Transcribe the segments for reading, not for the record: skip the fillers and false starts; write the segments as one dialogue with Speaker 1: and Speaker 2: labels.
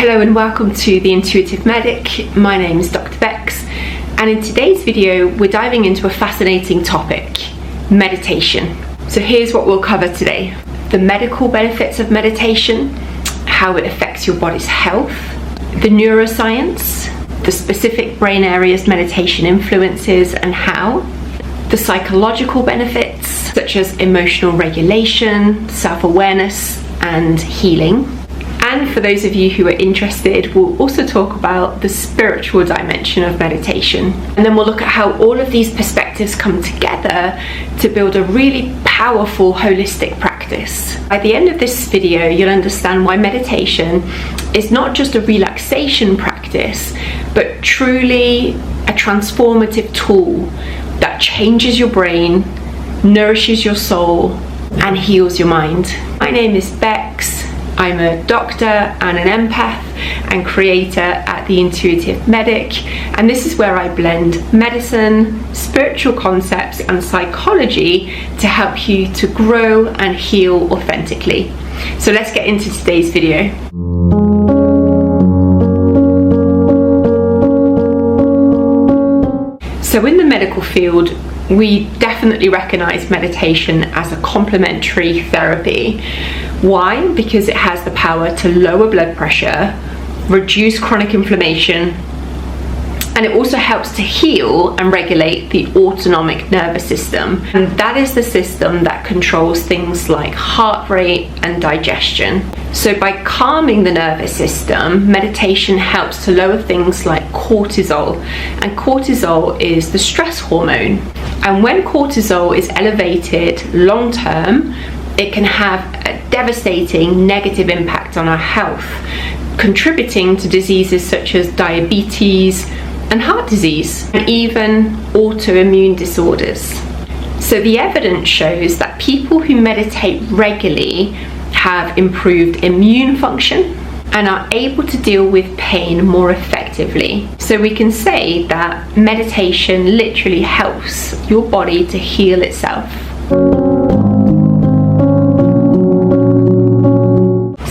Speaker 1: Hello and welcome to The Intuitive Medic. My name is Dr. Becs, and in today's video we're diving into a fascinating topic, meditation. So here's what we'll cover today: the medical benefits of meditation, how it affects your body's health, the neuroscience, the specific brain areas meditation influences and how, the psychological benefits such as emotional regulation, self-awareness and healing. And for those of you who are interested, we'll also talk about the spiritual dimension of meditation. And then we'll look at how all of these perspectives come together to build a really powerful holistic practice. By the end of this video, you'll understand why meditation is not just a relaxation practice, but truly a transformative tool that changes your brain, nourishes your soul, and heals your mind. My name is Becs. I'm a doctor and an empath and creator at The Intuitive Medic, and this is where I blend medicine, spiritual concepts and psychology to help you to grow and heal authentically. So let's get into today's video. So in the medical field, we definitely recognize meditation as a complementary therapy. Why? Because it has the power to lower blood pressure, reduce chronic inflammation, and it also helps to heal and regulate the autonomic nervous system. And that is the system that controls things like heart rate and digestion. So by calming the nervous system, meditation helps to lower things like cortisol. And cortisol is the stress hormone. And when cortisol is elevated long term, it can have a devastating negative impact on our health, contributing to diseases such as diabetes and heart disease, and even autoimmune disorders. So the evidence shows that people who meditate regularly have improved immune function and are able to deal with pain more effectively. So we can say that meditation literally helps your body to heal itself.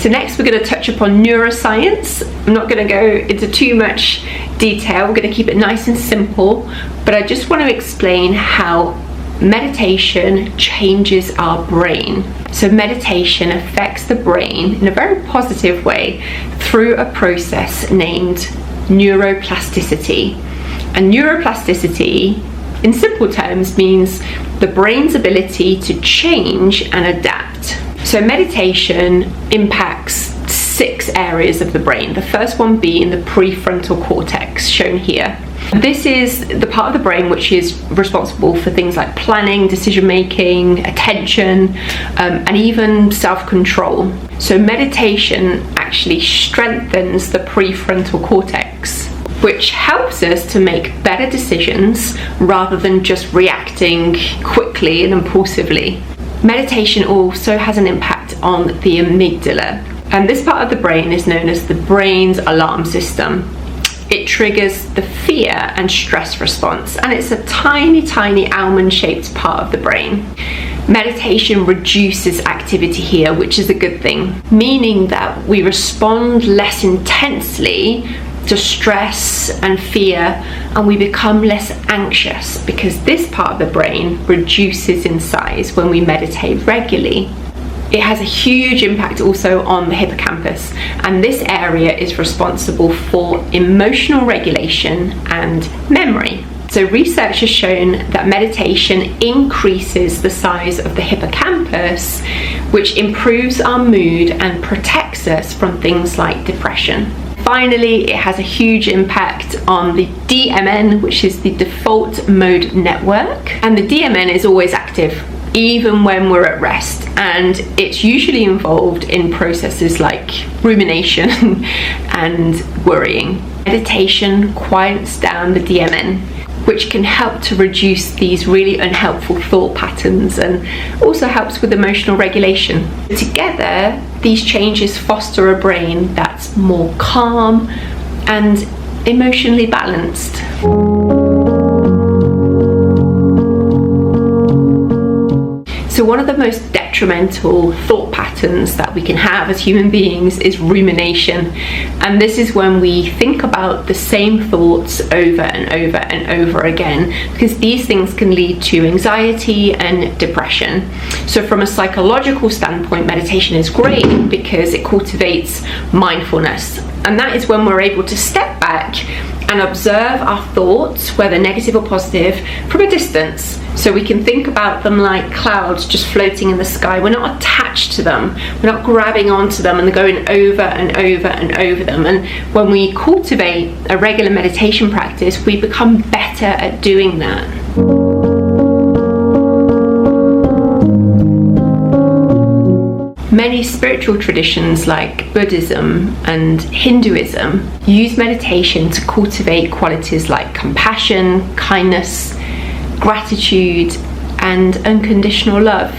Speaker 1: So next we're going to touch upon neuroscience. I'm not going to go into too much detail, we're going to keep it nice and simple, but I just want to explain how meditation changes our brain. So meditation affects the brain in a very positive way through a process named neuroplasticity. And neuroplasticity, in simple terms, means the brain's ability to change and adapt. So meditation impacts 6 areas of the brain. The first one being the prefrontal cortex, shown here. This is the part of the brain which is responsible for things like planning, decision making, attention, and even self-control. So meditation actually strengthens the prefrontal cortex, which helps us to make better decisions rather than just reacting quickly and impulsively. Meditation also has an impact on the amygdala, and this part of the brain is known as the brain's alarm system. It triggers the fear and stress response, and it's a tiny almond-shaped part of the brain. Meditation reduces activity here, which is a good thing, meaning that we respond less intensely to stress and fear, and we become less anxious because this part of the brain reduces in size when we meditate regularly. It has a huge impact also on the hippocampus, and this area is responsible for emotional regulation and memory. So research has shown that meditation increases the size of the hippocampus, which improves our mood and protects us from things like depression. Finally, it has a huge impact on the DMN, which is the default mode network. And the DMN is always active, even when we're at rest. And it's usually involved in processes like rumination and worrying. Meditation quiets down the DMN, which can help to reduce these really unhelpful thought patterns and also helps with emotional regulation. Together, these changes foster a brain that's more calm and emotionally balanced. So one of the most detrimental thought patterns that we can have as human beings is rumination. And this is when we think about the same thoughts over and over and over again, because these things can lead to anxiety and depression. So from a psychological standpoint, meditation is great because it cultivates mindfulness. And that is when we're able to step back and observe our thoughts, whether negative or positive, from a distance. So we can think about them like clouds just floating in the sky. We're not attached to them. We're not grabbing onto them and going over and over and over them. And when we cultivate a regular meditation practice, we become better at doing that. Many spiritual traditions like Buddhism and Hinduism use meditation to cultivate qualities like compassion, kindness, gratitude, and unconditional love.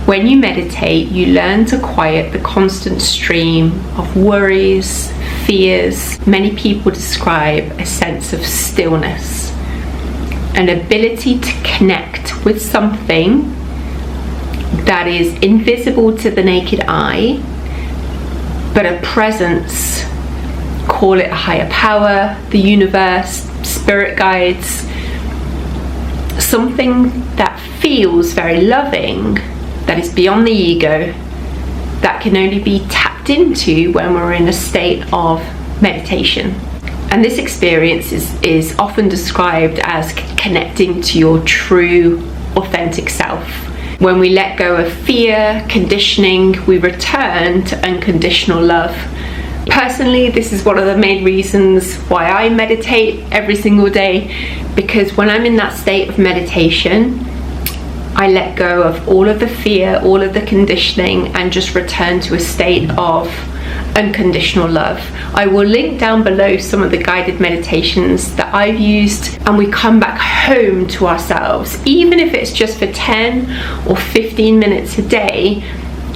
Speaker 1: When you meditate, you learn to quiet the constant stream of worries, fears. Many people describe a sense of stillness, an ability to connect with something that is invisible to the naked eye, but a presence, call it a higher power, the universe, spirit guides, something that feels very loving, that is beyond the ego, that can only be tapped into when we're in a state of meditation. And this experience is often described as connecting to your true, authentic self. When we let go of fear, conditioning, we return to unconditional love. Personally, this is one of the main reasons why I meditate every single day, because when I'm in that state of meditation, I let go of all of the fear, all of the conditioning, and just return to a state of unconditional love. I will link down below some of the guided meditations that I've used, and we come back home to ourselves. Even if it's just for 10 or 15 minutes a day,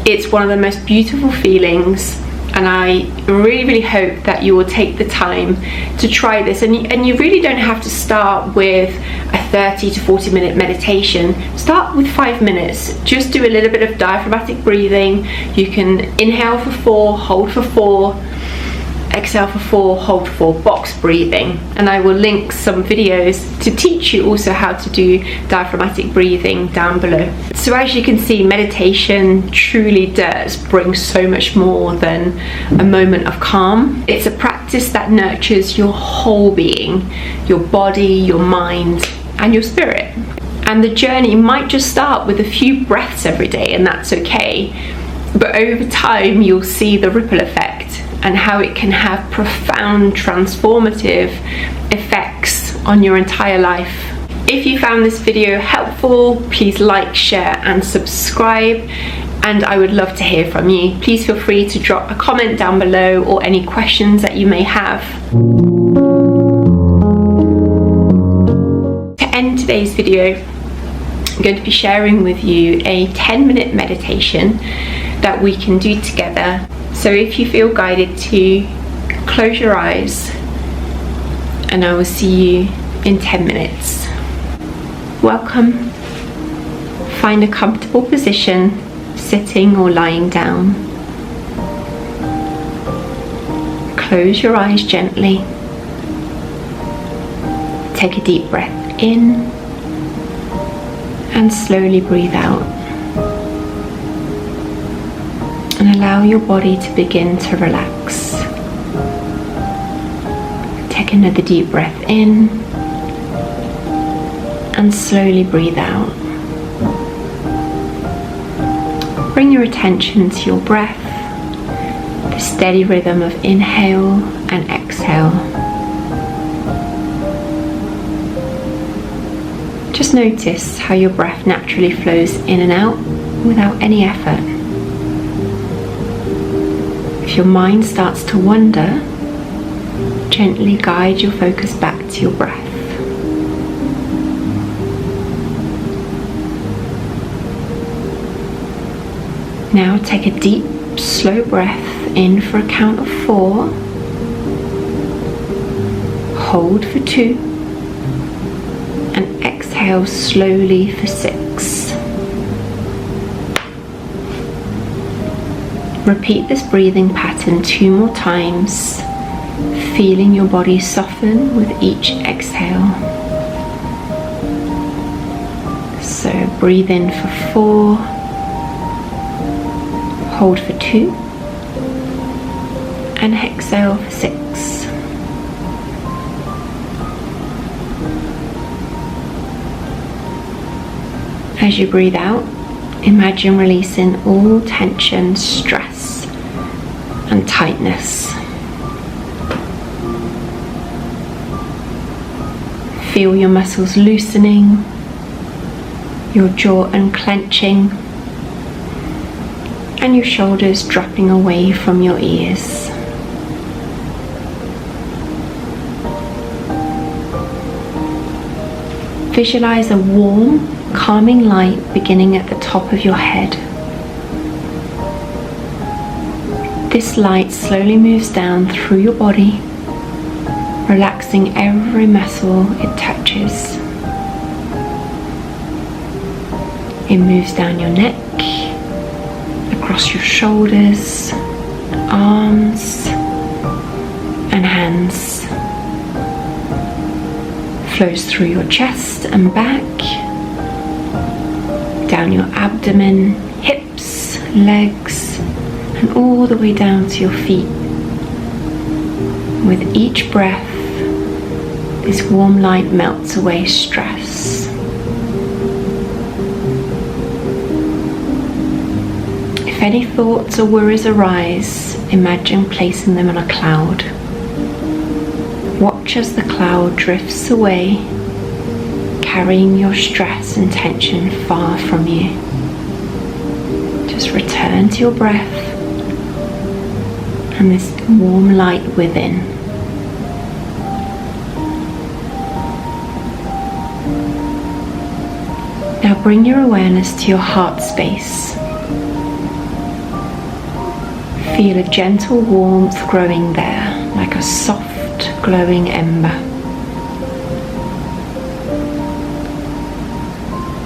Speaker 1: it's one of the most beautiful feelings, and I really hope that you will take the time to try this. And you really don't have to start with a 30 to 40 minute meditation. Start with 5 minutes. Just do a little bit of diaphragmatic breathing. You can inhale for 4, hold for 4, exhale for 4, hold for 4, box breathing. And I will link some videos to teach you also how to do diaphragmatic breathing down below. So as you can see, meditation truly does bring so much more than a moment of calm. It's a practice that nurtures your whole being, your body, your mind, and your spirit. And the journey might just start with a few breaths every day, and that's okay. But over time, you'll see the ripple effect and how it can have profound transformative effects on your entire life. If you found this video helpful, please like, share, and subscribe, and I would love to hear from you. Please feel free to drop a comment down below or any questions that you may have. To end today's video, I'm going to be sharing with you a 10-minute meditation that we can do together. So if you feel guided to, close your eyes, and I will see you in 10 minutes. Welcome. Find a comfortable position, sitting or lying down. Close your eyes gently. Take a deep breath in and slowly breathe out. And allow your body to begin to relax. Take another deep breath in and slowly breathe out. Bring your attention to your breath, the steady rhythm of inhale and exhale. Just notice how your breath naturally flows in and out without any effort. If your mind starts to wander, gently guide your focus back to your breath. Now take a deep, slow breath in for a count of 4. Hold for 2. And exhale slowly for 6. Repeat this breathing pattern 2 more times, feeling your body soften with each exhale. So breathe in for 4, hold for 2, and exhale for 6. As you breathe out, imagine releasing all tension, stress, and tightness. Feel your muscles loosening, your jaw unclenching, and your shoulders dropping away from your ears. Visualize a warm, calming light beginning at the top of your head. This light slowly moves down through your body, relaxing every muscle it touches. It moves down your neck, across your shoulders, arms, and hands. Flows through your chest and back, down your abdomen, hips, legs, and all the way down to your feet. With each breath, this warm light melts away stress. If any thoughts or worries arise, imagine placing them on a cloud. Watch as the cloud drifts away, carrying your stress and tension far from you. Just return to your breath and this warm light within. Now bring your awareness to your heart space. Feel a gentle warmth growing there, like a soft, glowing ember.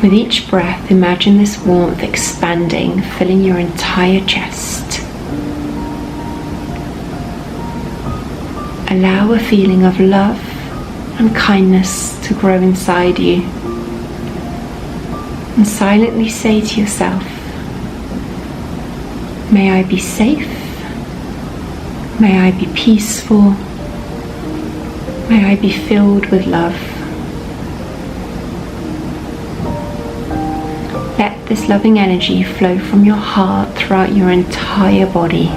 Speaker 1: With each breath, imagine this warmth expanding, filling your entire chest. Allow a feeling of love and kindness to grow inside you. And silently say to yourself, may I be safe, may I be peaceful, may I be filled with love. Let this loving energy flow from your heart throughout your entire body.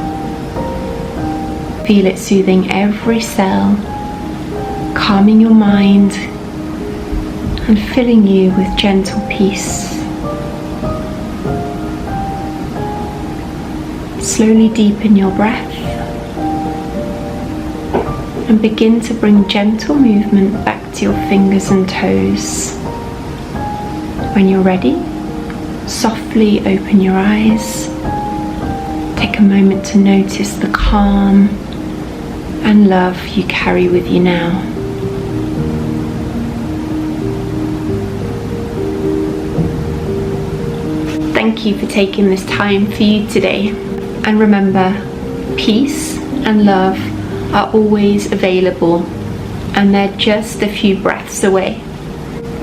Speaker 1: Feel it soothing every cell, calming your mind, and filling you with gentle peace. Slowly deepen your breath and begin to bring gentle movement back to your fingers and toes. When you're ready, softly open your eyes. Take a moment to notice the calm and love you carry with you now. Thank you for taking this time for you today. And remember, peace and love are always available, and they're just a few breaths away.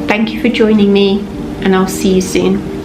Speaker 1: Thank you for joining me, and I'll see you soon.